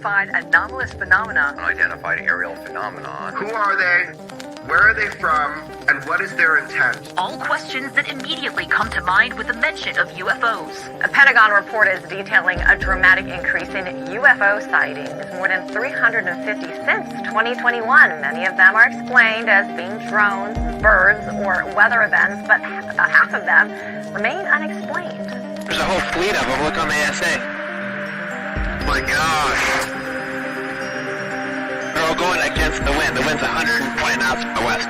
Anomalous phenomena. Unidentified aerial phenomenon. Who are they? Where are they from? And what is their intent? All questions that immediately come to mind with the mention of UFOs. A Pentagon report is detailing a dramatic increase in UFO sightings, more than 350 since 2021. Many of them are explained as being drones, birds, or weather events, but about half of them remain unexplained. There's a whole fleet of them. Look on the ASA. My gosh. They're all going against the wind. The wind's 120 knots from the west.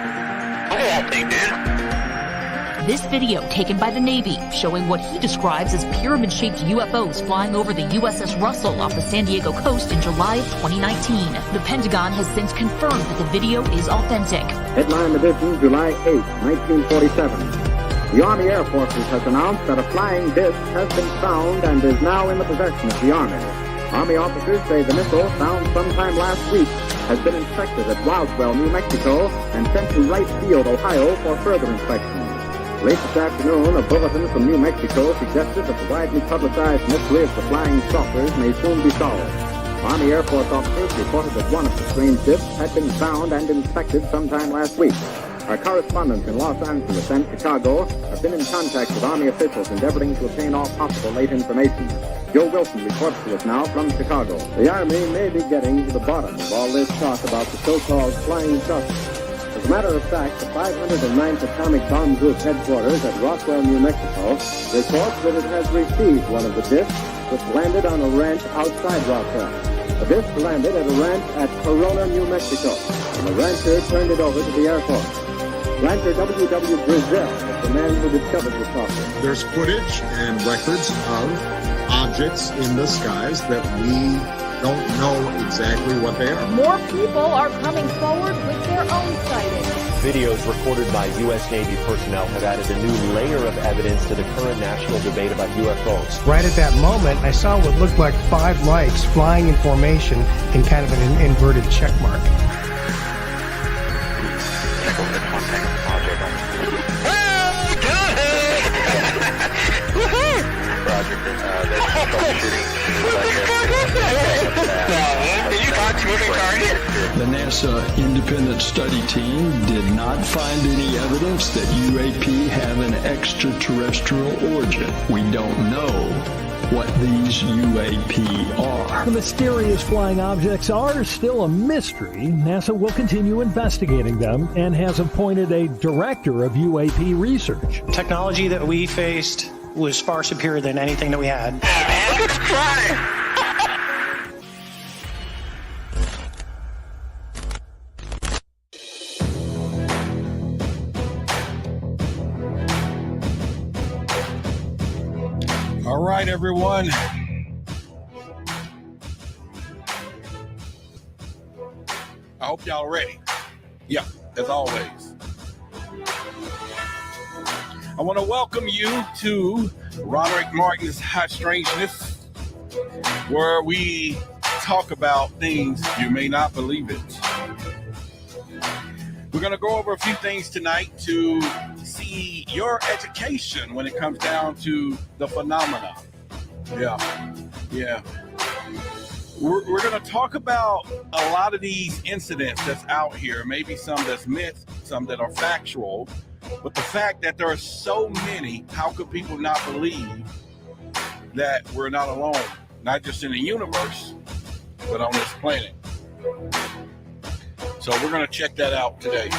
Look at that thing, dude. This video taken by the Navy showing what he describes as pyramid-shaped UFOs flying over the USS Russell off the San Diego coast in July of 2019. The Pentagon has since confirmed that the video is authentic. Headline edition, July 8, 1947. The Army Air Forces has announced that a flying disc has been found and is now in the possession of the Army. Army officers say the missile, found sometime last week, has been inspected at Roswell, New Mexico, and sent to Wright Field, Ohio, for further inspection. Late this afternoon, a bulletin from New Mexico suggested that the widely publicized mystery of the flying saucers may soon be solved. Army Air Force officers reported that one of the strange discs had been found and inspected sometime last week. Our correspondents in Los Angeles and Chicago have been in contact with Army officials endeavoring to obtain all possible late information. Joe Wilson reports to us now from Chicago. The Army may be getting to the bottom of all this talk about the so-called flying saucers. As a matter of fact, the 509th Atomic Bomb Group headquarters at Roswell, New Mexico, reports that it has received one of the discs which landed on a ranch outside Roswell. The disc landed at a ranch at Corona, New Mexico, and the rancher turned it over to the Air Force. Rancher W.W. Brazil is the man who discovered the saucer. There's footage and records of objects in the skies that we don't know exactly what they are. More people are coming forward with their own sightings. Videos recorded by U.S. Navy personnel have added a new layer of evidence to the current national debate about UFOs. Right at that moment, I saw what looked like 5 lights flying in formation in kind of an inverted check mark. The NASA independent study team did not find any evidence that UAP have an extraterrestrial origin. We don't know what these UAP are. The mysterious flying objects are still a mystery. NASA will continue investigating them and has appointed a director of UAP research. Technology that we faced was far superior than anything that we had. Let's try. All right, everyone. I hope y'all ready. Yeah, as always. I want to welcome you to Roderick Martin's Hot Strangeness, where we talk about things you may not believe it. We're going to go over a few things tonight to see your education when it comes down to the phenomena. Yeah. We're going to talk about a lot of these incidents that's out here, maybe some that's myth, some that are factual. But the fact that there are so many, how could people not believe that we're not alone? Not just in the universe, but on this planet. So we're going to check that out today.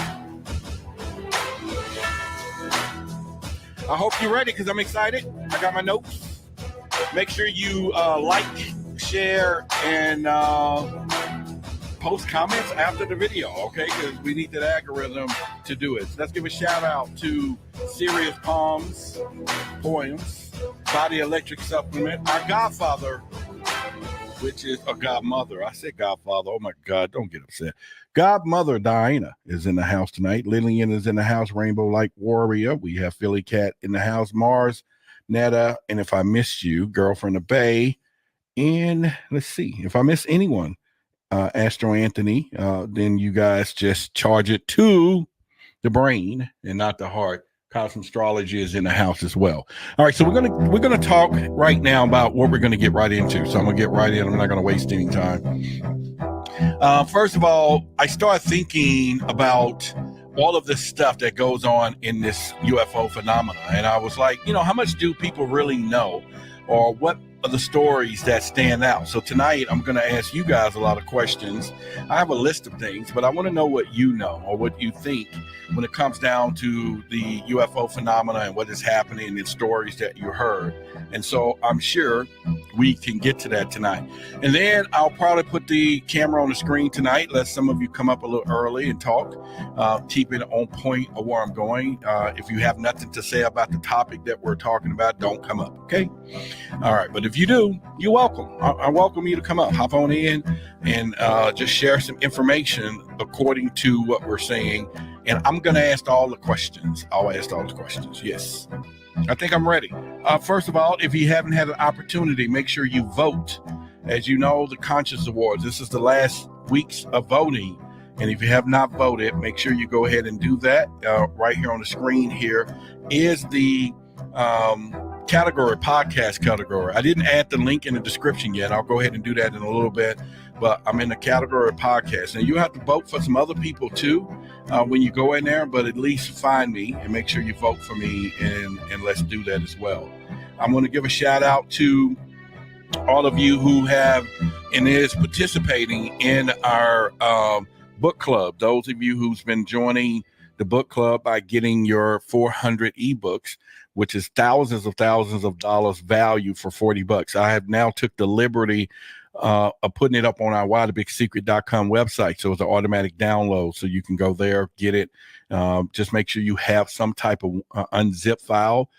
I hope you're ready because I'm excited. I got my notes. Make sure you like, share, and post comments after the video, okay? Because we need that algorithm to do it. So let's give a shout out to Serious Poems, Body Electric Supplement, our godfather, which is a godmother. I said godfather. Oh my God, don't get upset. Godmother Diana is in the house tonight. Lillian is in the house. Rainbow Light Warrior. We have Philly Cat in the house. Mars, Netta, and if I missed you, Girlfriend of Bay. And let's see if I miss anyone. Astro Anthony, then you guys just charge it to the brain and not the heart. Cosmostrology is in the house as well. All right, so we're gonna talk right now about what we're gonna get right into. So I'm gonna get right in. I'm not gonna waste any time. First of all, I started thinking about all of this stuff that goes on in this UFO phenomena, and I was like, how much do people really know, or what are the stories that stand out? So tonight I'm going to ask you guys a lot of questions. I have a list of things, but I want to know what you know or what you think when it comes down to the UFO phenomena and what is happening in stories that you heard. And so I'm sure we can get to that tonight. And then I'll probably put the camera on the screen tonight, let some of you come up a little early and talk, keep it on point of where I'm going. If you have nothing to say about the topic that we're talking about, don't come up, okay? All right, but if you do, you're welcome. I welcome you to come up, hop on in, and just share some information according to what we're saying. And I'm going to ask all the questions. I'll ask all the questions. Yes. I think I'm ready. First of all, if you haven't had an opportunity, make sure you vote. As you know, the Conscious Awards, this is the last weeks of voting. And if you have not voted, make sure you go ahead and do that. Right here on the screen here is the category, podcast category. I didn't add the link in the description yet. I'll go ahead and do that in a little bit. But I'm in the category podcast. And you have to vote for some other people too when you go in there, but at least find me and make sure you vote for me, and let's do that as well. I'm going to give a shout out to all of you who have and is participating in our book club. Those of you who's been joining the book club by getting your 400 ebooks, which is thousands of dollars value for $40. I have now took the liberty of putting it up on our whythebigsecret.com website. So it's an automatic download. So you can go there, get it. Just make sure you have some type of unzip file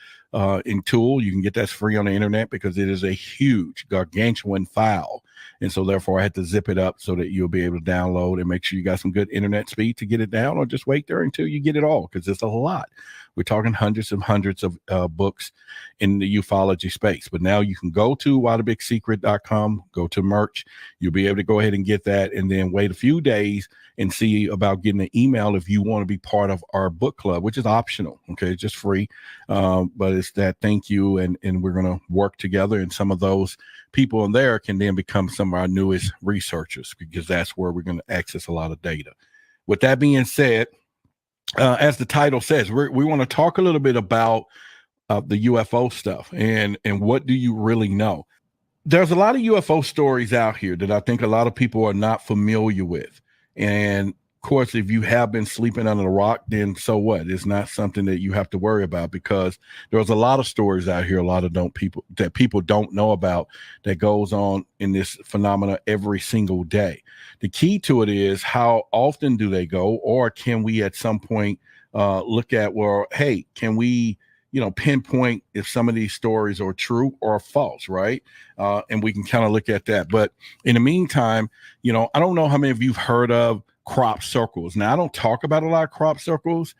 in tool. You can get that free on the internet because it is a huge gargantuan file. And so therefore I had to zip it up so that you'll be able to download and make sure you got some good internet speed to get it down, or just wait there until you get it all, because it's a lot. We're talking hundreds of books in the ufology space. But now you can go to whythebigsecret.com, go to merch. You'll be able to go ahead and get that, and then wait a few days and see about getting an email if you want to be part of our book club, which is optional. Okay, it's just free. But it's that thank you, and we're going to work together, and some of those people in there can then become some of our newest researchers, because that's where we're going to access a lot of data. With that being said, as the title says, we want to talk a little bit about the UFO stuff and what do you really know. There's a lot of UFO stories out here that I think a lot of people are not familiar with. And of course, if you have been sleeping under a rock, then so what? It's not something that you have to worry about, because there's a lot of stories out here, a lot of people don't know about, that goes on in this phenomena every single day. The key to it is, how often do they go, or can we at some point look at, well, hey, can we pinpoint if some of these stories are true or false, right? And we can kind of look at that. But in the meantime, I don't know how many of you've heard of crop circles. Now, I don't talk about a lot of crop circles,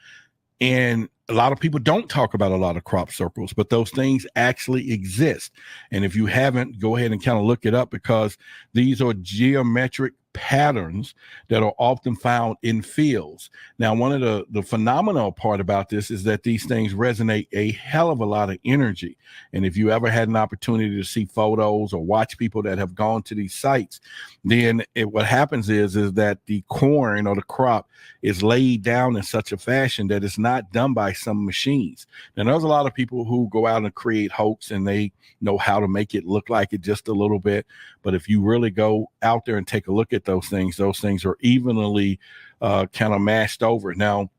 and a lot of people don't talk about a lot of crop circles, but those things actually exist. And if you haven't, go ahead and kind of look it up, because these are geometric patterns that are often found in fields. Now, one of the phenomenal part about this is that these things resonate a hell of a lot of energy. And if you ever had an opportunity to see photos or watch people that have gone to these sites, then what happens is that the corn or the crop is laid down in such a fashion that it's not done by some machines. Now, there's a lot of people who go out and create hoax, and they know how to make it look like it just a little bit. But if you really go out there and take a look at those things are evenly kind of mashed over. Now,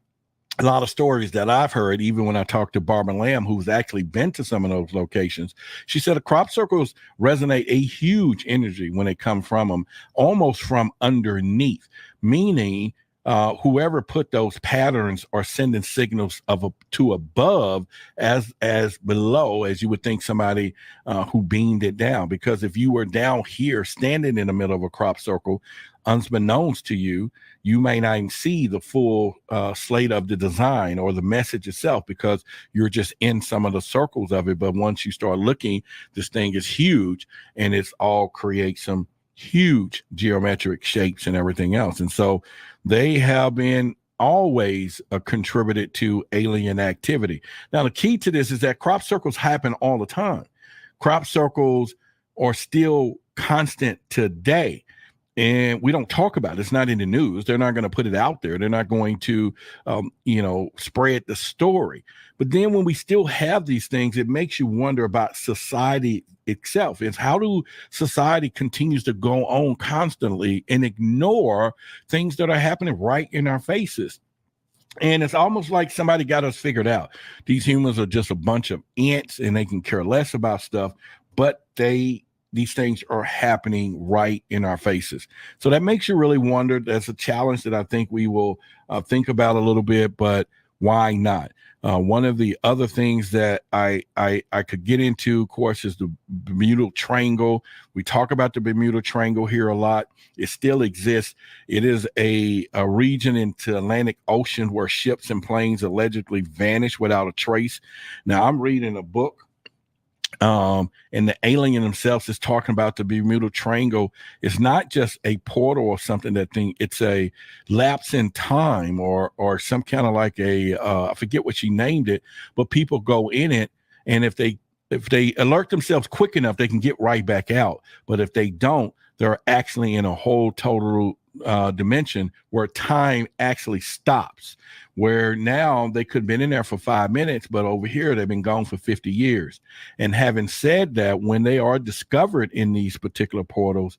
a lot of stories that I've heard, even when I talked to Barbara Lamb, who's actually been to some of those locations, she said the crop circles resonate a huge energy when they come from them, almost from underneath, meaning whoever put those patterns are sending signals to above as below, as you would think somebody who beamed it down. Because if you were down here standing in the middle of a crop circle, unbeknownst to you, you may not even see the full slate of the design or the message itself, because you're just in some of the circles of it. But once you start looking, this thing is huge, and it's all creates some huge geometric shapes and everything else. And so they have been always contributed to alien activity. Now, the key to this is that crop circles happen all the time. Crop circles are still constant today. And we don't talk about it. It's not in the news. They're not going to put it out there. They're not going to, spread the story. But then when we still have these things, it makes you wonder about society itself. It's how do society continues to go on constantly and ignore things that are happening right in our faces. And it's almost like somebody got us figured out. These humans are just a bunch of ants and they can care less about stuff, but these things are happening right in our faces. So that makes you really wonder. That's a challenge that I think we will think about a little bit, but why not? One of the other things that I could get into, of course, is the Bermuda Triangle. We talk about the Bermuda Triangle here a lot. It still exists. It is a region into Atlantic Ocean where ships and planes allegedly vanish without a trace. Now, I'm reading a book. And the alien themselves is talking about the Bermuda Triangle. It's not just a portal or something it's a lapse in time or some kind of like I forget what she named it, but people go in it. And if they alert themselves quick enough, they can get right back out. But if they don't, they're actually in a whole total dimension where time actually stops, where now they could have been in there for 5 minutes, but over here they've been gone for 50 years. And having said that, when they are discovered in these particular portals,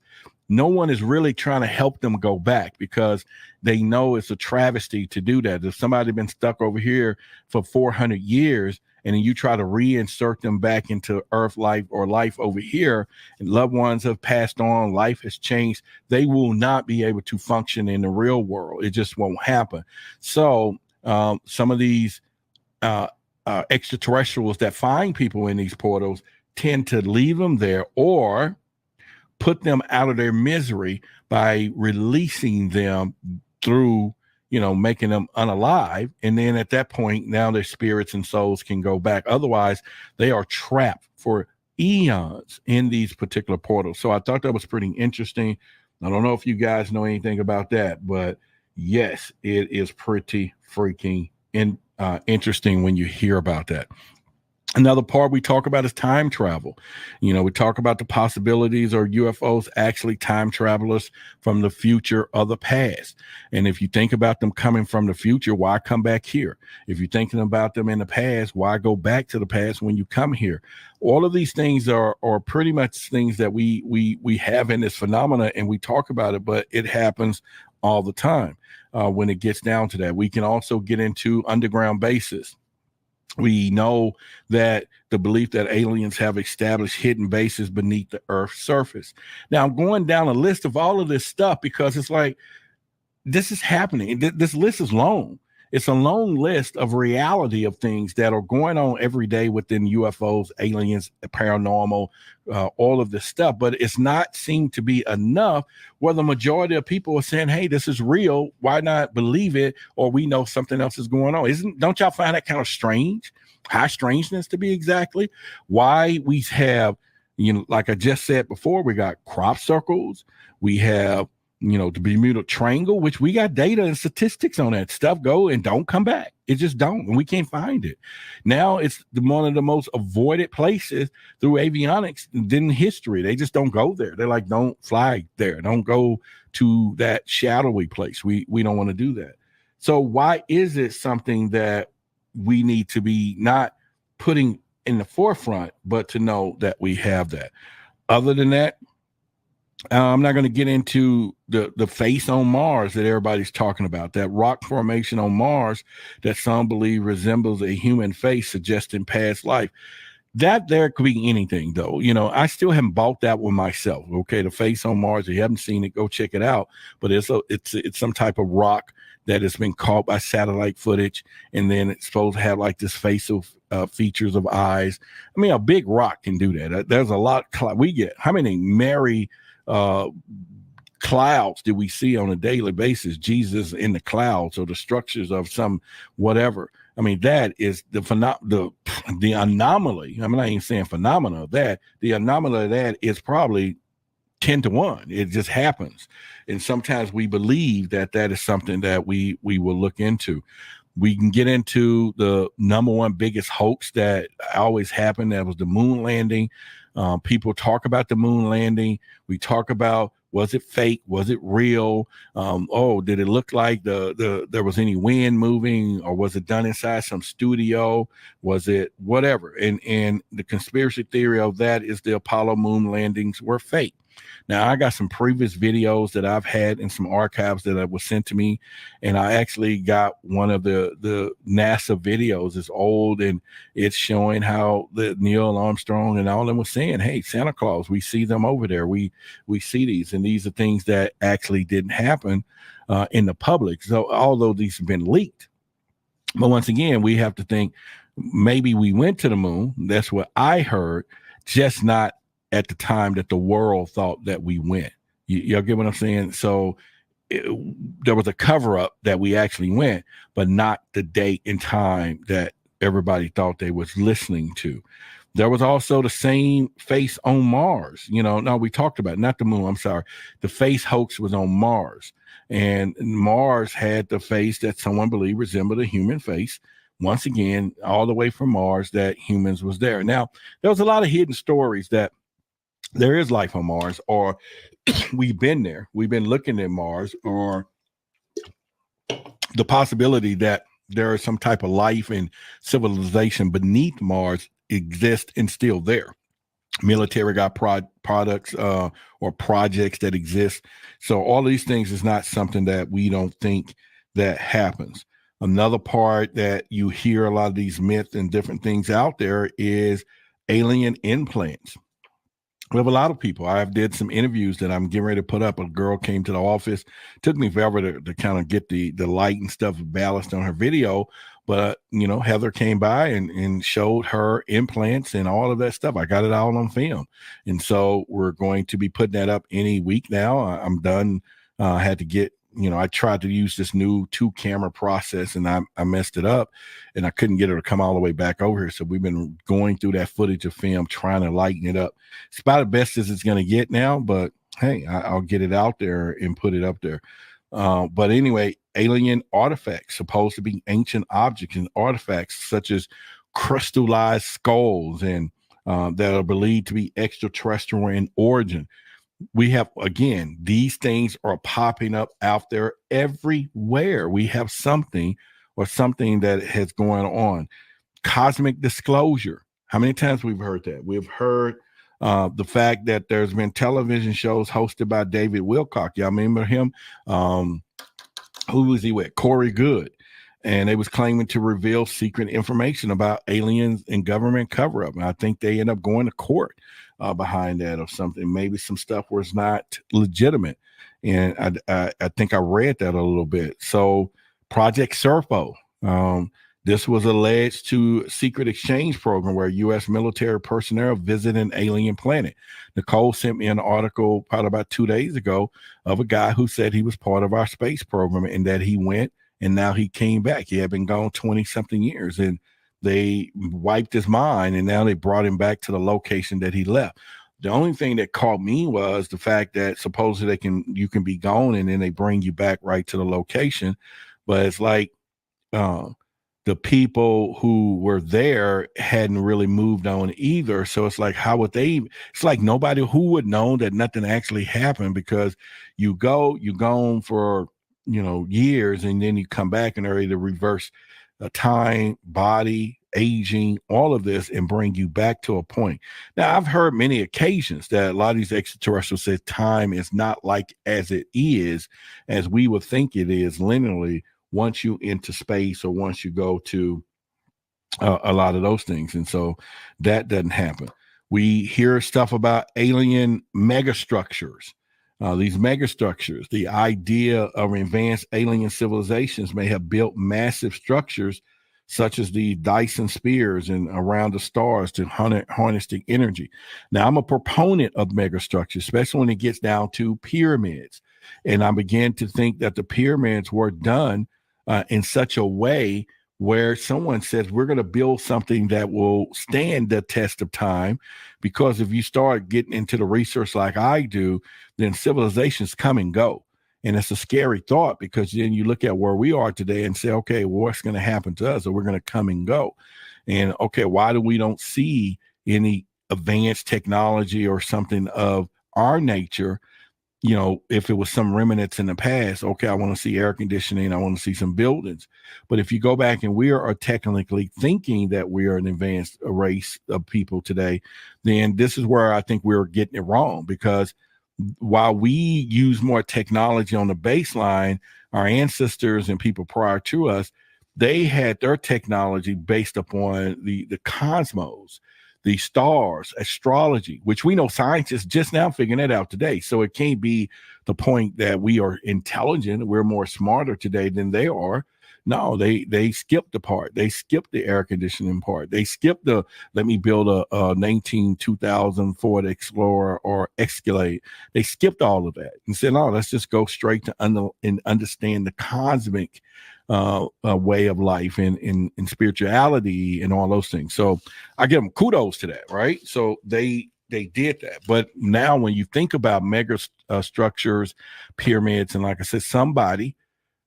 no one is really trying to help them go back because they know it's a travesty to do that. If somebody been stuck over here for 400 years and then you try to reinsert them back into Earth life or life over here, and loved ones have passed on, life has changed, they will not be able to function in the real world. It just won't happen. So some of these extraterrestrials that find people in these portals tend to leave them there or put them out of their misery by releasing them through making them unalive. And then at that point, now their spirits and souls can go back. Otherwise, they are trapped for eons in these particular portals. So I thought that was pretty interesting. I don't know if you guys know anything about that, but yes, it is pretty freaking interesting when you hear about that. Another part we talk about is time travel. We talk about the possibilities or UFOs actually time travelers from the future or the past. And if you think about them coming from the future, why come back here? If you're thinking about them in the past, why go back to the past when you come here? All of these things are pretty much things that we have in this phenomena, and we talk about it, but it happens all the time when it gets down to that. We can also get into underground bases. We know that the belief that aliens have established hidden bases beneath the Earth's surface. Now, I'm going down a list of all of this stuff because it's like, this is happening. This list is long. It's a long list of reality of things that are going on every day within UFOs, aliens, paranormal, all of this stuff. But it's not seemed to be enough where the majority of people are saying, hey, this is real. Why not believe it? Or we know something else is going on. Don't y'all find that kind of strange? High strangeness to be exactly. Why we have, like I just said before, we got crop circles. We have the Bermuda Triangle, which we got data and statistics on that stuff go and don't come back. It just don't, and we can't find it. Now it's one of the most avoided places through avionics in history. They just don't go there. They're like, don't fly there. Don't go to that shadowy place. We don't want to do that. So why is it something that we need to be not putting in the forefront, but to know that we have that? Other than that, I'm not going to get into the face on Mars that everybody's talking about, that rock formation on Mars that some believe resembles a human face suggesting past life. That there could be anything, though. I still haven't bought that one myself. Okay, the face on Mars, if you haven't seen it, go check it out. But it's some type of rock that has been caught by satellite footage, and then it's supposed to have like this facial features of eyes. I mean, a big rock can do that. There's a lot. We get how many clouds do we see on a daily basis? Jesus in the clouds, or the structures of some whatever. I mean, that is the anomaly. I'm not even saying phenomena of that. The anomaly of that is probably 10 to 1. It just happens. And sometimes we believe that that is something that we will look into. We can get into the number one biggest hoax that always happened. That was the moon landing. People talk about the moon landing. We talk about, was it fake? Was it real? Did it look like there was any wind moving, or was it done inside some studio? Was it whatever? And the conspiracy theory of that is the Apollo moon landings were fake. Now, I got some previous videos that I've had in some archives that was sent to me, and I actually got one of the NASA videos. It's old, and it's showing how the Neil Armstrong and all of them was saying, hey, Santa Claus, we see them over there. We see these, and these are things that actually didn't happen in the public. So although these have been leaked, but once again, we have to think maybe we went to the moon. That's what I heard, just not at the time that the world thought that we went. Y'all get what I'm saying? So there was a cover up that we actually went, but not the date and time that everybody thought they was listening to. There was also the same face on Mars. No, we talked about it, not the moon. I'm sorry. The face hoax was on Mars, and Mars had the face that someone believed resembled a human face. Once again, all the way from Mars, that humans was there. Now, there was a lot of hidden stories that there is life on Mars, or we've been there. We've been looking at Mars, or the possibility that there is some type of life and civilization beneath Mars exist and still there. Military got products or projects that exist. So all these things is not something that we don't think that happens. Another part that you hear a lot of these myths and different things out there is alien implants. We have a lot of people. I did some interviews that I'm getting ready to put up. A girl came to the office. Took me forever to kind of get the light and stuff balanced on her video. But, Heather came by and showed her implants and all of that stuff. I got it all on film. And so we're going to be putting that up any week now. I'm done. I had to get, I tried to use this new 2-camera process, and I messed it up, and I couldn't get her to come all the way back over here. So we've been going through that footage of film, trying to lighten it up. It's about the best as it's going to get now, but hey, I'll get it out there and put it up there. But anyway, alien artifacts, supposed to be ancient objects and artifacts such as crystallized skulls and that are believed to be extraterrestrial in origin. We have, again, these things are popping up out there everywhere. We have something that has going on. Cosmic disclosure. How many times we've heard that? We've heard the fact that there's been television shows hosted by David Wilcock. Y'all remember him? Who was he with? Corey Good. And they was claiming to reveal secret information about aliens and government cover-up. And I think they end up going to court behind that or something. Maybe some stuff was not legitimate. And I think I read that a little bit. So Project Serpo, this was alleged to secret exchange program where U.S. military personnel visit an alien planet. Nicole sent me an article probably about 2 days ago of a guy who said he was part of our space program and that he went and now he came back. He had been gone 20-something years, and they wiped his mind, and now they brought him back to the location that he left. The only thing that caught me was the fact that supposedly you can be gone and then they bring you back right to the location. But it's like the people who were there hadn't really moved on either. So it's like, how would they? It's like nobody who would know that nothing actually happened, because you're gone for years, and then you come back and are ready to reverse time, body, aging, all of this, and bring you back to a point. Now, I've heard many occasions that a lot of these extraterrestrials say time is not like as it is, as we would think it is linearly once you into space or once you go to a lot of those things. And so that doesn't happen. We hear stuff about alien megastructures. These megastructures, the idea of advanced alien civilizations may have built massive structures such as the Dyson spheres and around the stars to harness the energy. Now, I'm a proponent of megastructures, especially when it gets down to pyramids. And I began to think that the pyramids were done in such a way where someone says we're going to build something that will stand the test of time. Because if you start getting into the research like I do, then civilizations come and go. And it's a scary thought, because then you look at where we are today and say, okay, well, what's going to happen to us? Or we're going to come and go. And okay, why do we don't see any advanced technology or something of our nature? You know, if it was some remnants in the past, okay, I want to see air conditioning, I want to see some buildings. But if you go back and we are technically thinking that we are an advanced race of people today, then this is where I think we're getting it wrong. Because while we use more technology on the baseline, our ancestors and people prior to us, they had their technology based upon the cosmos, the stars, astrology, which we know scientists just now figuring that out today. So it can't be the point that we are intelligent, we're more smarter today than they are. No, they skipped the part. They skipped the air conditioning part. They skipped the, let me build a 2000 Ford Explorer or Escalade. They skipped all of that and said, no, let's just go straight to understand the cosmic way of life and spirituality and all those things. So I give them kudos to that, right? So they did that. But now when you think about mega structures, pyramids, and like I said, somebody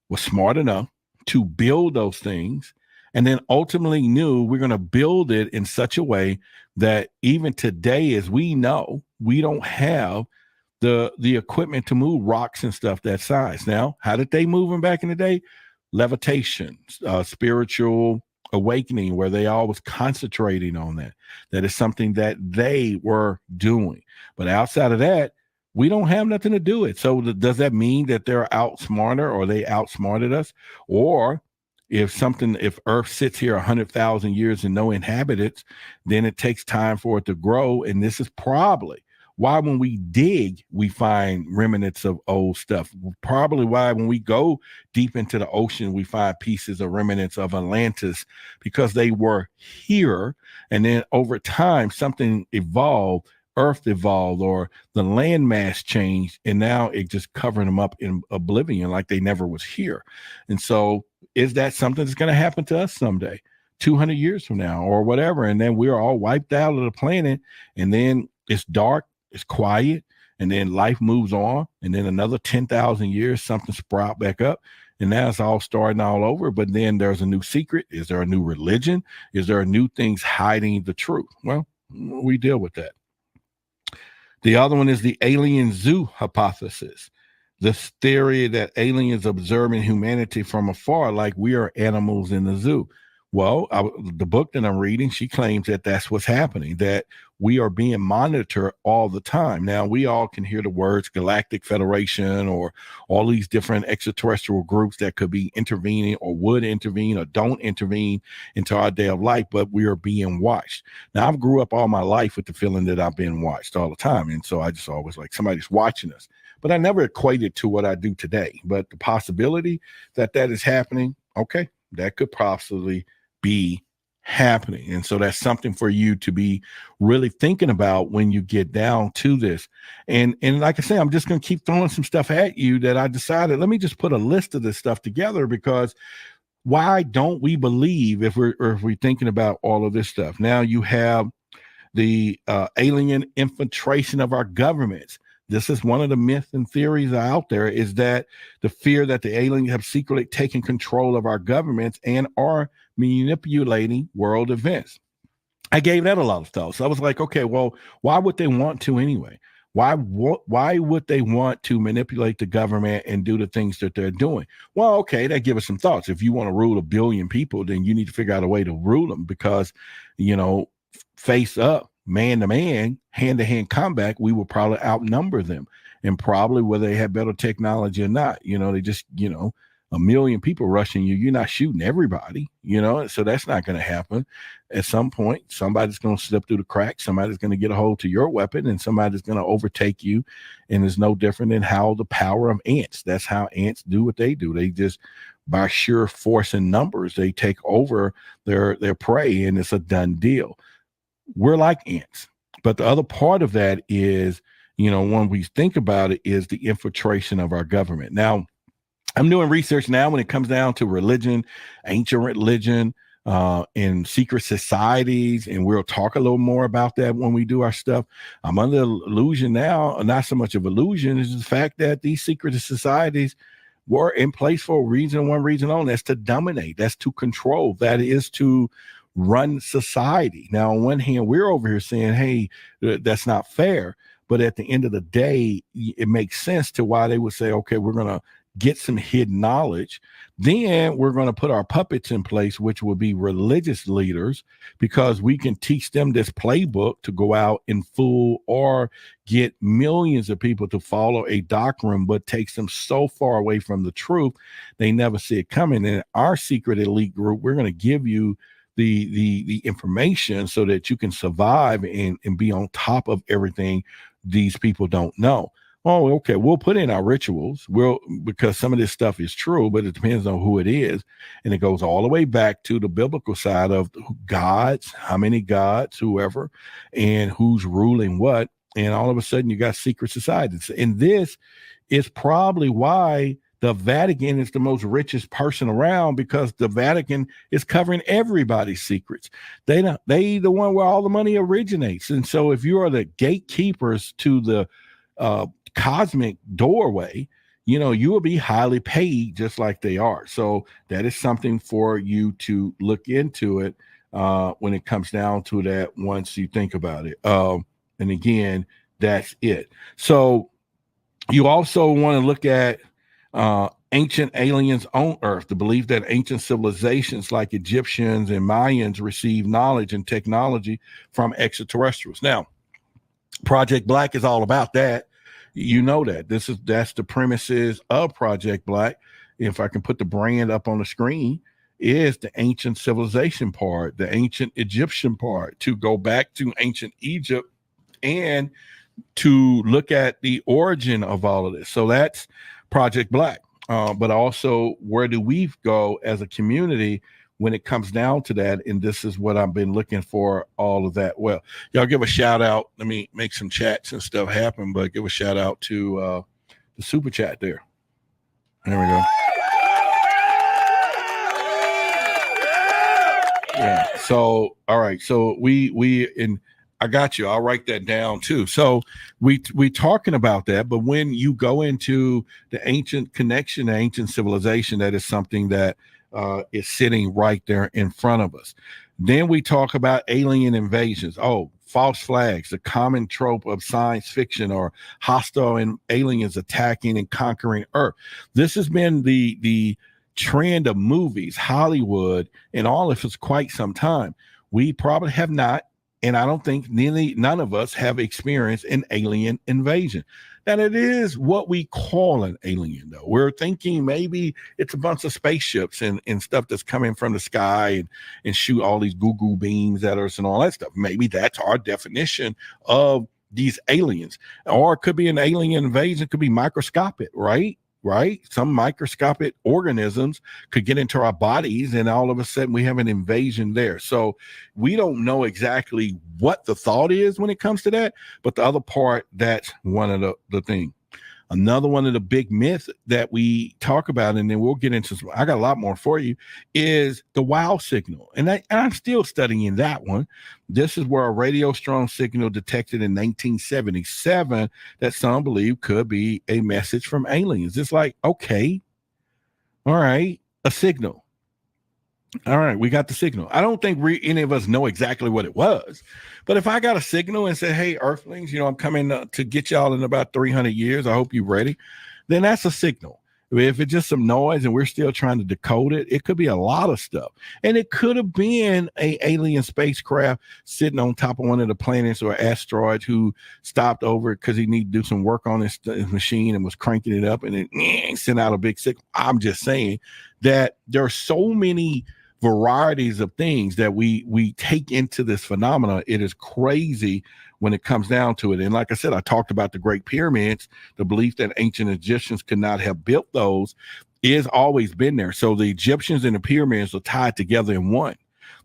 was smart enough to build those things and then ultimately knew we're going to build it in such a way that even today, as we know, we don't have the equipment to move rocks and stuff that size. Now, how did they move them back in the day? Levitation, spiritual awakening, where they always concentrating on that. That is something that they were doing. But outside of that, we don't have nothing to do it. So does that mean that they're outsmarter or they outsmarted us? Or if Earth sits here 100,000 years and no inhabitants, then it takes time for it to grow. And this is probably why when we dig, we find remnants of old stuff. Probably why when we go deep into the ocean, we find pieces of remnants of Atlantis, because they were here. And then over time, something evolved, Earth evolved, or the landmass changed, and now it just covered them up in oblivion like they never was here. And so is that something that's going to happen to us someday, 200 years from now or whatever? And then we're all wiped out of the planet, and then it's dark, it's quiet, and then life moves on, and then another 10,000 years, something sprout back up, and now it's all starting all over. But then there's a new secret. Is there a new religion? Is there a new things hiding the truth? Well, we deal with that. The other one is the alien zoo hypothesis. This theory that aliens observing humanity from afar like we are animals in the zoo. Well, the book that I'm reading, she claims that that's what's happening, that we are being monitored all the time. Now, we all can hear the words Galactic Federation or all these different extraterrestrial groups that could be intervening or would intervene or don't intervene into our day of life, but we are being watched. Now, I've grew up all my life with the feeling that I've been watched all the time. And so I just always like somebody's watching us. But I never equated to what I do today. But the possibility that that is happening, okay, that could possibly be happening. And so that's something for you to be really thinking about when you get down to this. And like I say, I'm just going to keep throwing some stuff at you that I decided, let me just put a list of this stuff together, because why don't we believe if we're thinking about all of this stuff? Now you have the alien infiltration of our governments. This is one of the myths and theories out there, is that the fear that the aliens have secretly taken control of our governments and are manipulating world events. I gave that a lot of thought. So I was like, okay, well, why would they want to anyway? Why would they want to manipulate the government and do the things that they're doing? Well, okay, that gives us some thoughts. If you want to rule 1 billion people, then you need to figure out a way to rule them, because, face up, man to man, hand to hand combat, we will probably outnumber them. And probably whether they have better technology or not, they just, 1 million people rushing you, you're not shooting everybody, so that's not going to happen. At some point, somebody's going to slip through the cracks, somebody's going to get a hold to your weapon, and somebody's going to overtake you. And it's no different than how the power of ants, that's how ants do what they do. They just, by sheer force and numbers, they take over their prey, and it's a done deal. We're like ants. But the other part of that is, when we think about it, is the infiltration of our government. Now, I'm doing research now when it comes down to religion, ancient religion, and secret societies, and we'll talk a little more about that when we do our stuff. I'm under the illusion now, not so much of illusion, is the fact that these secret societies were in place for a reason, one reason only. That's to dominate, that's to control, that is to run society. Now, on one hand, we're over here saying, hey, that's not fair. But at the end of the day, it makes sense to why they would say, okay, we're going to get some hidden knowledge. Then we're going to put our puppets in place, which will be religious leaders, because we can teach them this playbook to go out and fool or get millions of people to follow a doctrine, but takes them so far away from the truth, they never see it coming. And our secret elite group, we're going to give you the information so that you can survive and be on top of everything these people don't know. Oh, okay, we'll put in our rituals. Because some of this stuff is true, but it depends on who it is. And it goes all the way back to the biblical side of gods, how many gods, whoever, and who's ruling what. And all of a sudden you got secret societies. And this is probably why the Vatican is the most richest person around, because the Vatican is covering everybody's secrets. They the one where all the money originates. And so if you are the gatekeepers to the cosmic doorway, you will be highly paid just like they are. So that is something for you to look into it when it comes down to that once you think about it. And again, that's it. So you also want to look at ancient aliens on Earth, the belief that ancient civilizations like Egyptians and Mayans received knowledge and technology from extraterrestrials. Now, Project Black is all about that. You know that. That's the premises of Project Black. If I can put the brand up on the screen, is the ancient civilization part, the ancient Egyptian part, to go back to ancient Egypt and to look at the origin of all of this. So that's Project Black. But also, where do we go as a community when it comes down to that? And this is what I've been looking for, all of that. Well, y'all give a shout out. Let me make some chats and stuff happen, but give a shout out to the super chat there. There we go. Yeah. So, all right. So I got you. I'll write that down too. So we talking about that, but when you go into the ancient connection, the ancient civilization, that is something that is sitting right there in front of us. Then we talk about alien invasions. Oh, false flags, the common trope of science fiction, or hostile and aliens attacking and conquering Earth. This has been the trend of movies, Hollywood, and all of it's quite some time. We probably have not. And I don't think none of us have experienced an alien invasion. And it is what we call an alien, though. We're thinking maybe it's a bunch of spaceships and stuff that's coming from the sky and shoot all these goo beams at us and all that stuff. Maybe that's our definition of these aliens. Or it could be an alien invasion. It could be microscopic, right? Some microscopic organisms could get into our bodies, and all of a sudden we have an invasion there. So we don't know exactly what the thought is when it comes to that. But the other part, that's one of the thing. Another one of the big myths that we talk about, and then we'll get into some, I got a lot more for you, is the wow signal. And I'm still studying that one. This is where a radio strong signal detected in 1977 that some believe could be a message from aliens. It's like, okay, all right, a signal. All right, we got the signal. I don't think any of us know exactly what it was. But if I got a signal and say, hey, Earthlings, I'm coming to get y'all in about 300 years. I hope you're ready. Then that's a signal. If it's just some noise and we're still trying to decode it, it could be a lot of stuff. And it could have been an alien spacecraft sitting on top of one of the planets or asteroids who stopped over because he needed to do some work on his machine and was cranking it up and it sent out a big signal. I'm just saying that there are so many varieties of things that we take into this phenomena. It is crazy when it comes down to it. And like I said, I talked about the Great Pyramids. The belief that ancient Egyptians could not have built those is always been there. So the Egyptians and the pyramids are tied together in one.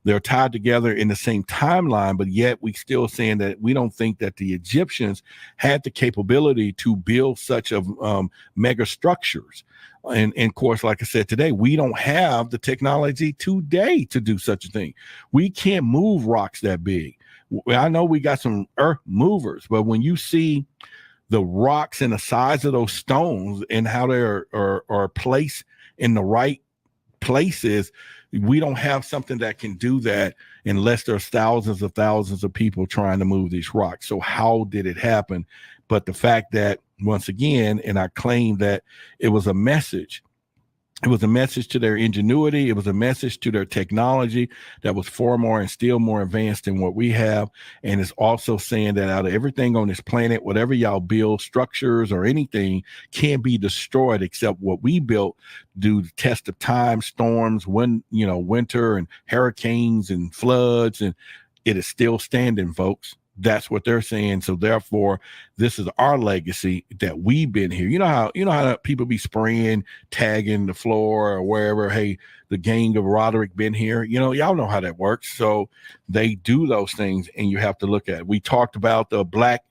they're tied together in the same timeline, but yet we still saying that we don't think that the Egyptians had the capability to build such of mega structures. And of course, like I said today, we don't have the technology today to do such a thing. We can't move rocks that big. I know we got some earth movers, but when you see the rocks and the size of those stones and how they are placed in the right places, we don't have something that can do that unless there's thousands of people trying to move these rocks. So how did it happen? But the fact that, once again, and I claim that it was a message. It was a message to their ingenuity. It was a message to their technology that was far more and still more advanced than what we have. And it's also saying that out of everything on this planet, whatever y'all build, structures or anything, can be destroyed except what we built due to test of time, storms, winter and hurricanes and floods, and it is still standing, folks. That's what they're saying. So therefore, this is our legacy that we've been here. You know how people be spraying, tagging the floor or wherever. Hey, the gang of Roderick been here. Y'all know how that works. So they do those things, and you have to look at it. We talked about the black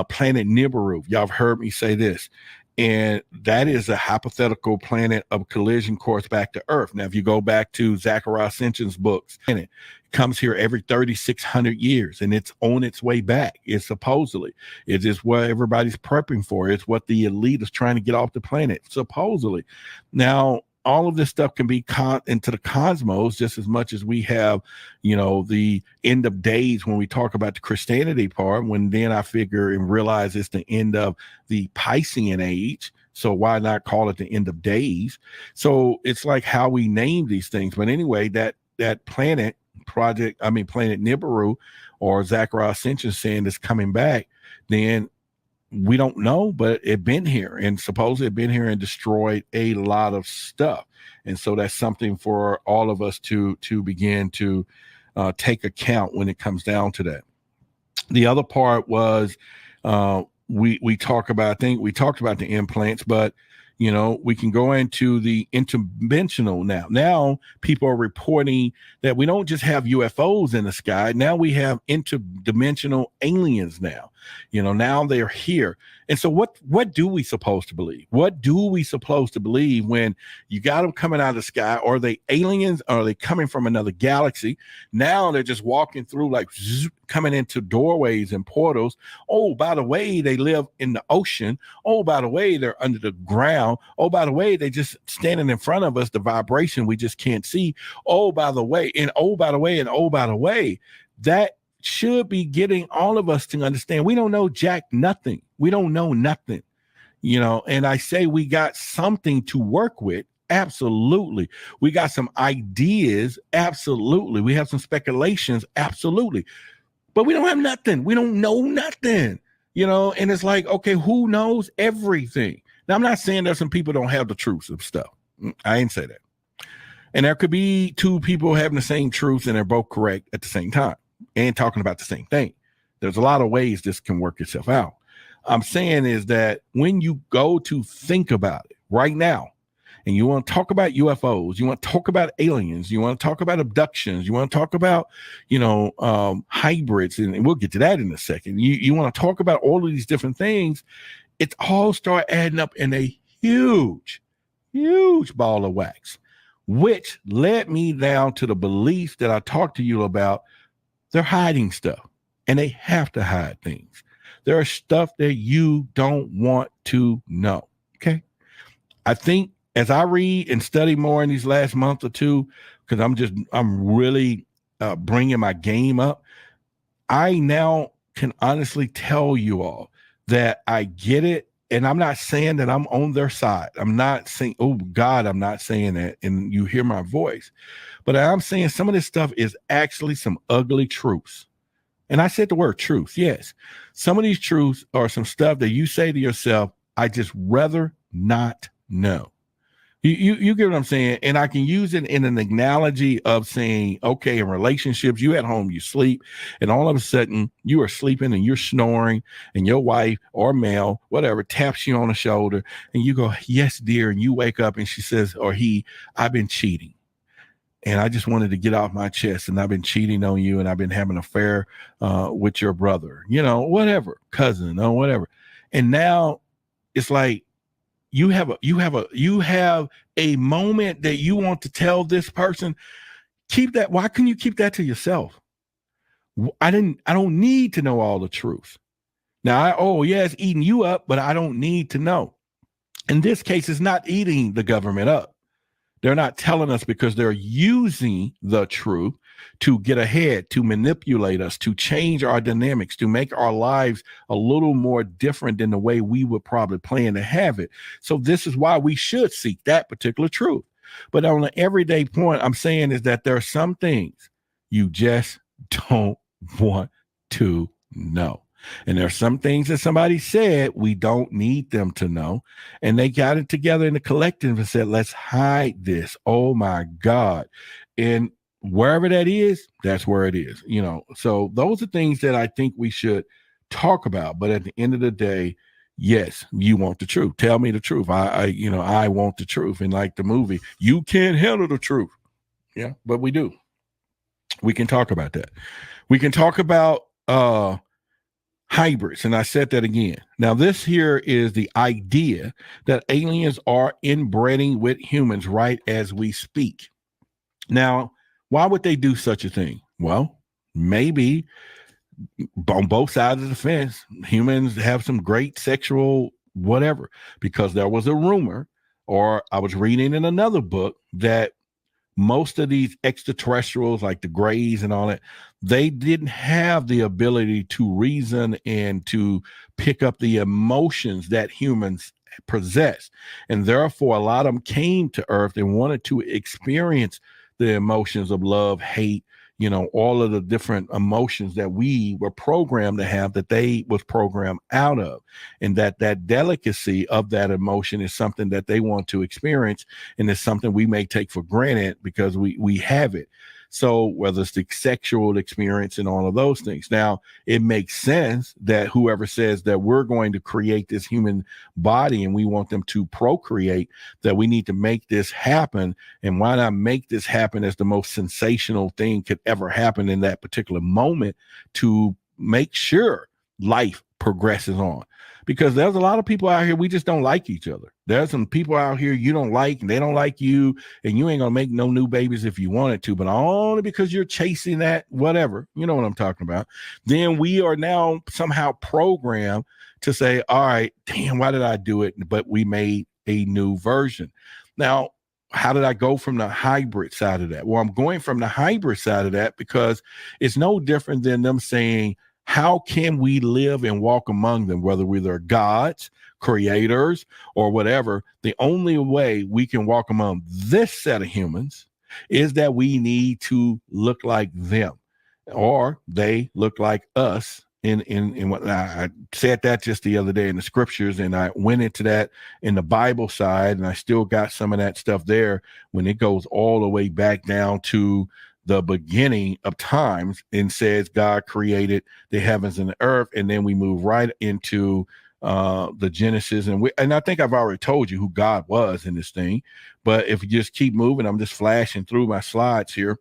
planet Nibiru. Y'all have heard me say this. And that is a hypothetical planet of collision course back to Earth. Now, if you go back to Zachariah Sitchin's books, and it comes here every 3,600 years, and it's on its way back. It's supposedly. It is what everybody's prepping for. It's what the elite is trying to get off the planet, supposedly. Now, all of this stuff can be into the cosmos just as much as we have, the end of days when we talk about the Christianity part, when then I figure and realize it's the end of the Piscean age. So why not call it the end of days? So it's like how we name these things. But anyway, that planet Nibiru, or Zachariah Sitchin saying it's coming back, then we don't know, but it been here, and supposedly it been here and destroyed a lot of stuff. And so that's something for all of us to begin to take account when it comes down to that. The other part was we talked about the implants, but we can go into the interdimensional now. Now people are reporting that we don't just have UFOs in the sky. Now we have interdimensional aliens now. Now they're here. And so what do we supposed to believe? What do we supposed to believe when you got them coming out of the sky? Are they aliens? Are they coming from another galaxy? Now they're just walking through, like coming into doorways and portals. Oh, by the way, they live in the ocean. Oh, by the way, they're under the ground. Oh, by the way, they just standing in front of us, the vibration we just can't see. Oh, by the way, and oh, by the way, and oh, by the way, that should be getting all of us to understand we don't know jack nothing. We don't know nothing, and I say we got something to work with. Absolutely. We got some ideas. Absolutely. We have some speculations. Absolutely. But we don't have nothing. We don't know nothing, and it's like, okay, who knows everything? Now, I'm not saying that some people don't have the truth of stuff. I ain't say that. And there could be two people having the same truth and they're both correct at the same time and talking about the same thing. There's a lot of ways this can work itself out. I'm saying is that when you go to think about it right now, and you want to talk about UFOs, you want to talk about aliens, you want to talk about abductions, you want to talk about, hybrids, and we'll get to that in a second. You want to talk about all of these different things. It all start adding up in a huge, huge ball of wax, which led me down to the belief that I talked to you about. They're hiding stuff, and they have to hide things. There are stuff that you don't want to know. Okay. I think as I read and study more in these last month or two, because I'm really bringing my game up, I now can honestly tell you all that I get it. And I'm not saying that I'm on their side. I'm not saying, oh God, I'm not saying that. And you hear my voice, but I'm saying some of this stuff is actually some ugly truths. And I said the word truth. Yes. Some of these truths are some stuff that you say to yourself, I just rather not know. You get what I'm saying? And I can use it in an analogy of saying, okay, in relationships, you at home, you sleep, and all of a sudden you are sleeping and you're snoring, and your wife or male, whatever, taps you on the shoulder and you go, yes, dear. And you wake up and she says, or he, I've been cheating. and I just wanted to get off my chest, and I've been cheating on you, and I've been having an affair with your brother, whatever, cousin or whatever. And now it's like you have a moment that you want to tell this person. Keep that. Why couldn't you keep that to yourself? I don't need to know all the truth. Now, it's eating you up, but I don't need to know. In this case, it's not eating the government up. They're not telling us because they're using the truth to get ahead, to manipulate us, to change our dynamics, to make our lives a little more different than the way we would probably plan to have it. So this is why we should seek that particular truth. But on an everyday point, I'm saying is that there are some things you just don't want to know. And there are some things that somebody said we don't need them to know. And they got it together in the collective and said, let's hide this. Oh, my God. And wherever that is, that's where it is. So those are things that I think we should talk about. But at the end of the day, yes, you want the truth. Tell me the truth. I want the truth. And like the movie, you can't handle the truth. Yeah, but we do. We can talk about that. We can talk about hybrids. And I said that again. Now, this here is the idea that aliens are inbreeding with humans right as we speak. Now, why would they do such a thing? Well, maybe on both sides of the fence, humans have some great sexual whatever, because there was a rumor, or I was reading in another book, that most of these extraterrestrials, like the Greys and all that, they didn't have the ability to reason and to pick up the emotions that humans possess. And therefore, a lot of them came to Earth and wanted to experience the emotions of love, hate, all of the different emotions that we were programmed to have, that they was programmed out of. And that delicacy of that emotion is something that they want to experience. And it's something we may take for granted because we have it. So whether it's the sexual experience and all of those things. Now, it makes sense that whoever says that we're going to create this human body and we want them to procreate, that we need to make this happen. And why not make this happen as the most sensational thing could ever happen in that particular moment, to make sure life progresses on? Because there's a lot of people out here, we just don't like each other. There's some people out here you don't like, and they don't like you, and you ain't gonna make no new babies if you wanted to, but only because you're chasing that whatever. You know what I'm talking about. Then we are now somehow programmed to say, all right, damn, why did I do it? But we made a new version. Now, how did I go from the hybrid side of that? Well, I'm going from the hybrid side of that because it's no different than them saying, how can we live and walk among them, whether we're gods, creators, or whatever? The only way we can walk among this set of humans is that we need to look like them, or they look like us. In what I said that just the other day in the scriptures, and I went into that in the Bible side, and I still got some of that stuff there when it goes all the way back down to the beginning of times and says God created the heavens and the earth. And then we move right into the Genesis. And I think I've already told you who God was in this thing. But if you just keep moving, I'm just flashing through my slides here.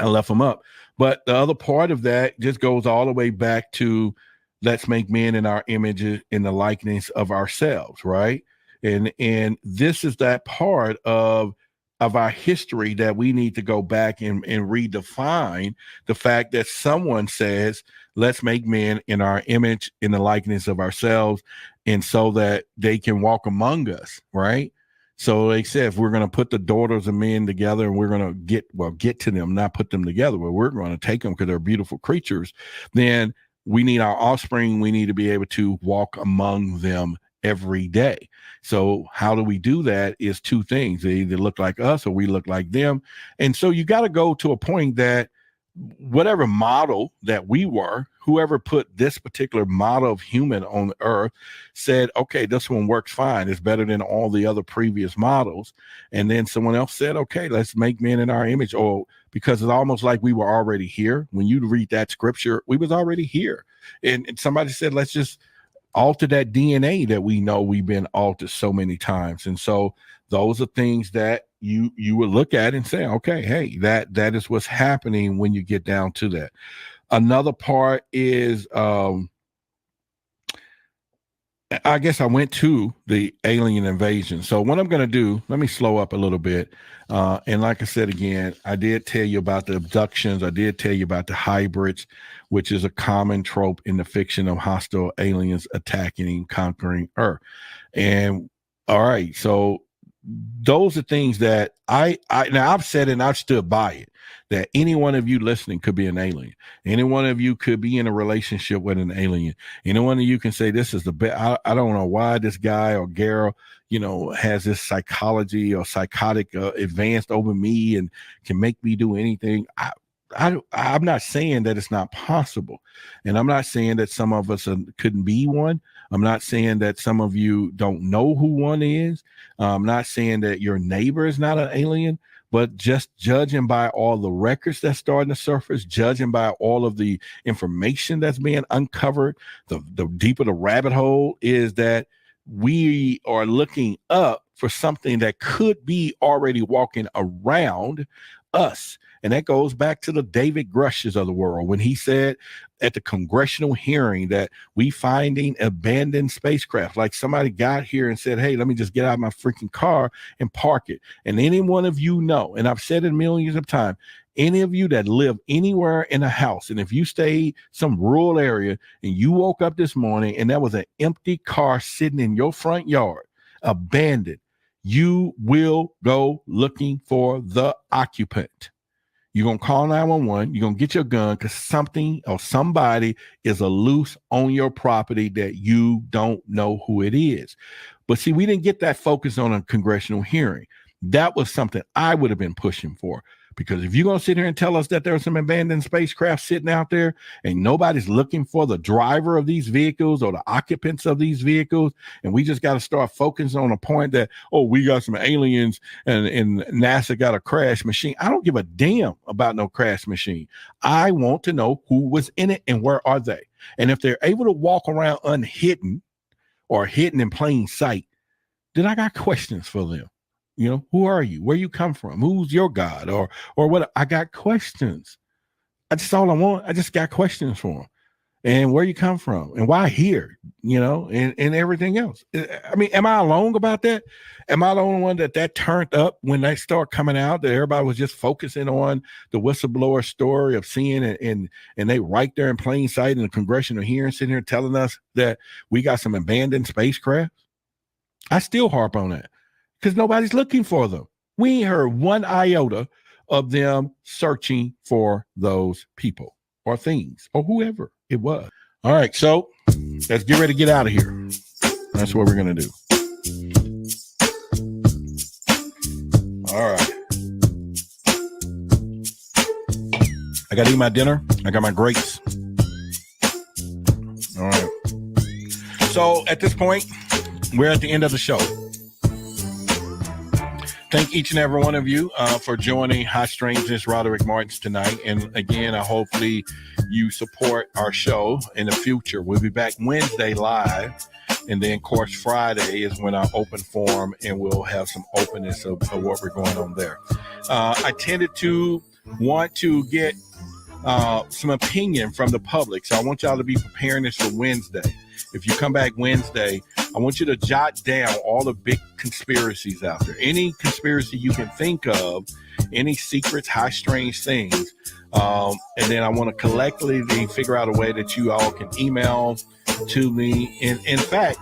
I left them up. But the other part of that just goes all the way back to let's make men in our image, in the likeness of ourselves, right? And this is that part of our history that we need to go back and redefine the fact that someone says, let's make men in our image, in the likeness of ourselves, and so that they can walk among us, right? So they said, if we're going to put the daughters of men together and we're going to get to them, not put them together, but we're going to take them because they're beautiful creatures, then we need our offspring. We need to be able to walk among them every day. So how do we do that is two things. They either look like us or we look like them. And so you got to go to a point that whatever model that we were, whoever put this particular model of human on the earth said, okay, this one works fine. It's better than all the other previous models. And then someone else said, okay, let's make men in our image. Or because it's almost like we were already here. When you read that scripture, we was already here. And somebody said, let's just alter that DNA that we know we've been altered so many times. And so those are things that you would look at it and say, okay, hey, that is what's happening when you get down to that. Another part is, I guess I went to the alien invasion. So what I'm going to do, let me slow up a little bit. And like I said, again, I did tell you about the abductions. I did tell you about the hybrids, which is a common trope in the fiction of hostile aliens attacking and conquering Earth. And all right, so those are things that now I've said it and I've stood by it, that any one of you listening could be an alien. Any one of you could be in a relationship with an alien. Any one of you can say, this is the best. I don't know why this guy or girl, has this psychology or psychotic advanced over me and can make me do anything. I'm not saying that it's not possible. And I'm not saying that some of us couldn't be one. I'm not saying that some of you don't know who one is. I'm not saying that your neighbor is not an alien, but just judging by all the records that's starting to surface, judging by all of the information that's being uncovered, the deeper the rabbit hole is, that we are looking up for something that could be already walking around us. And that goes back to the David Grushes of the world, when he said at the congressional hearing that we finding abandoned spacecraft, like somebody got here and said, hey, let me just get out of my freaking car and park it. And any one of you know, and I've said it millions of times, any of you that live anywhere in a house, and if you stay some rural area and you woke up this morning and there was an empty car sitting in your front yard, abandoned, you will go looking for the occupant. You're going to call 911. You're going to get your gun because something or somebody is loose on your property that you don't know who it is. But see, we didn't get that focus on a congressional hearing. That was something I would have been pushing for. Because if you're going to sit here and tell us that there's some abandoned spacecraft sitting out there and nobody's looking for the driver of these vehicles or the occupants of these vehicles, and we just got to start focusing on a point that, oh, we got some aliens and NASA got a crash machine. I don't give a damn about no crash machine. I want to know who was in it and where are they. And if they're able to walk around unhidden or hidden in plain sight, then I got questions for them. Who are you? Where you come from? Who's your God? Or what? I got questions. That's all I want. I just got questions for them. And where you come from and why here, and everything else. I mean, am I alone about that? Am I the only one that turned up when they start coming out, that everybody was just focusing on the whistleblower story of seeing it and they right there in plain sight in the congressional hearing, sitting here telling us that we got some abandoned spacecraft? I still harp on that. Because nobody's looking for them. We ain't heard one iota of them searching for those people or things or whoever it was. All right, so let's get ready to get out of here. That's what we're going to do. All right. I got to eat my dinner. I got my grapes. All right. So at this point, we're at the end of the show. Thank each and every one of you for joining High Strangeness Roderick Martins tonight. And again, hopefully you support our show in the future. We'll be back Wednesday live. And then, of course, Friday is when our open forum, and we'll have some openness of what we're going on there. I tended to want to get some opinion from the public. So I want y'all to be preparing this for Wednesday. If you come back Wednesday, I want you to jot down all the big conspiracies out there. Any conspiracy you can think of, any secrets, high strange things. And then I want to collectively figure out a way that you all can email to me. And in fact,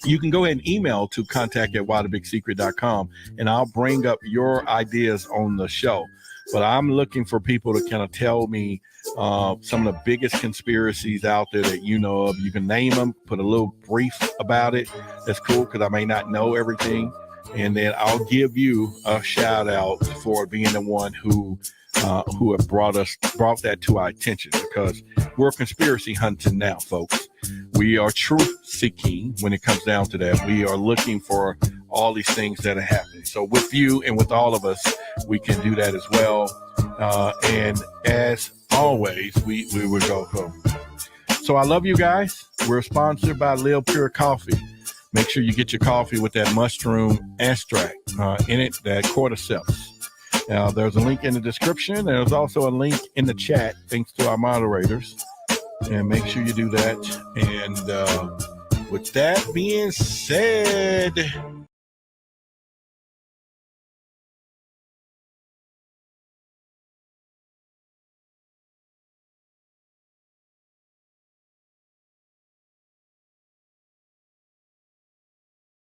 you can go ahead and email to contact@whythebigsecret.com, and I'll bring up your ideas on the show. But I'm looking for people to kind of tell me some of the biggest conspiracies out there that you know of. You can name them, put a little brief about it. That's cool, because I may not know everything. And then I'll give you a shout out for being the one who have brought that to our attention, because we're conspiracy hunting now, folks. We are truth seeking when it comes down to that. We are looking for all these things that are happening. So with you and with all of us, we can do that as well. And as always, we will go home. So I love you guys. We're sponsored by Lil Pure Coffee. Make sure you get your coffee with that mushroom extract in it, that cordyceps. Now, there's a link in the description. There's also a link in the chat, thanks to our moderators. And make sure you do that. And with that being said,